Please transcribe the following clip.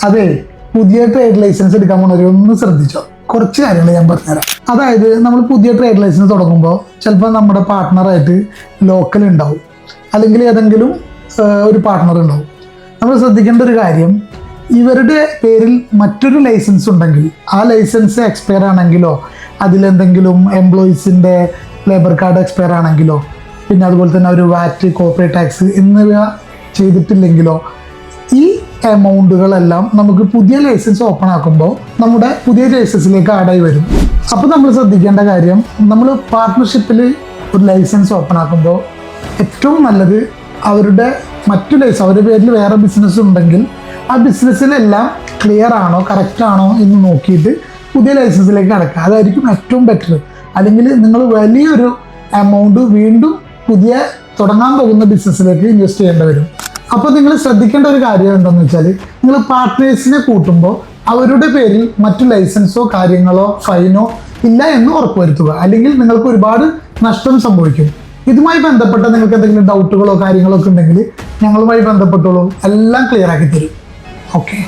അതെ, പുതിയ trade licence എടുക്കാൻ പോണവർ ഒന്ന് ശ്രദ്ധിച്ചോ. കുറച്ച് കാര്യങ്ങൾ ഞാൻ പറഞ്ഞുതരാം. അതായത് നമ്മൾ പുതിയ ട്രേഡ് ലൈസൻസ് തുടങ്ങുമ്പോൾ ചിലപ്പോൾ നമ്മുടെ പാർട്ട്ണറായിട്ട് ലോക്കൽ ഉണ്ടാവും, അല്ലെങ്കിൽ ഏതെങ്കിലും ഒരു പാർട്ട്ണർ ഉണ്ടാവും. നമ്മൾ ശ്രദ്ധിക്കേണ്ട ഒരു കാര്യം, ഇവരുടെ പേരിൽ മറ്റൊരു ലൈസൻസ് ഉണ്ടെങ്കിൽ ആ ലൈസൻസ് എക്സ്പയർ ആണെങ്കിലോ, അതിലെന്തെങ്കിലും എംപ്ലോയീസിൻ്റെ ലേബർ കാർഡ് എക്സ്പയർ ആണെങ്കിലോ, പിന്നെ അതുപോലെ തന്നെ ഒരു വാറ്റ്, കോർപ്പറേറ്റ് ടാക്സ് എന്നിവ ചെയ്തിട്ടില്ലെങ്കിലോ, ഈ എമൗണ്ടുകളെല്ലാം നമുക്ക് പുതിയ ലൈസൻസ് ഓപ്പൺ ആക്കുമ്പോൾ നമ്മുടെ പുതിയ ലൈസൻസിലേക്ക് ആഡായി വരും. അപ്പോൾ നമ്മൾ ശ്രദ്ധിക്കേണ്ട കാര്യം, നമ്മൾ പാർട്ട്ണർഷിപ്പിൽ ഒരു ലൈസൻസ് ഓപ്പൺ ആക്കുമ്പോൾ ഏറ്റവും നല്ലത് അവരുടെ മറ്റു ലൈസൻസ്, അവരുടെ പേരിൽ വേറെ ബിസിനസ് ഉണ്ടെങ്കിൽ ആ ബിസിനസ്സിലെല്ലാം ക്ലിയർ ആണോ, കറക്റ്റ് ആണോ എന്ന് നോക്കിയിട്ട് പുതിയ ലൈസൻസിലേക്ക് അടക്കുക. അതായിരിക്കും ഏറ്റവും ബെറ്റർ. അല്ലെങ്കിൽ നിങ്ങൾ വലിയൊരു എമൗണ്ട് വീണ്ടും പുതിയ തുടങ്ങാൻ പോകുന്ന ബിസിനസ്സിലേക്ക് ഇൻവെസ്റ്റ് ചെയ്യേണ്ടി വരും. അപ്പോൾ നിങ്ങൾ ശ്രദ്ധിക്കേണ്ട ഒരു കാര്യം എന്താണെന്ന് വെച്ചാൽ, നിങ്ങൾ പാർട്ട്നേഴ്സിനെ കൂട്ടുമ്പോൾ അവരുടെ പേരിൽ മറ്റു ലൈസൻസോ കാര്യങ്ങളോ ഫൈനോ ഇല്ല എന്ന് ഉറപ്പുവരുത്തുക. അല്ലെങ്കിൽ നിങ്ങൾക്ക് ഒരുപാട് നഷ്ടം സംഭവിക്കും. ഇതുമായി ബന്ധപ്പെട്ട നിങ്ങൾക്ക് എന്തെങ്കിലും ഡൗട്ടുകളോ കാര്യങ്ങളോ ഒക്കെ ഉണ്ടെങ്കിൽ ഞങ്ങളുമായി ബന്ധപ്പെട്ടോളൂ, എല്ലാം ക്ലിയർ ആക്കി തരും. ഓക്കെ.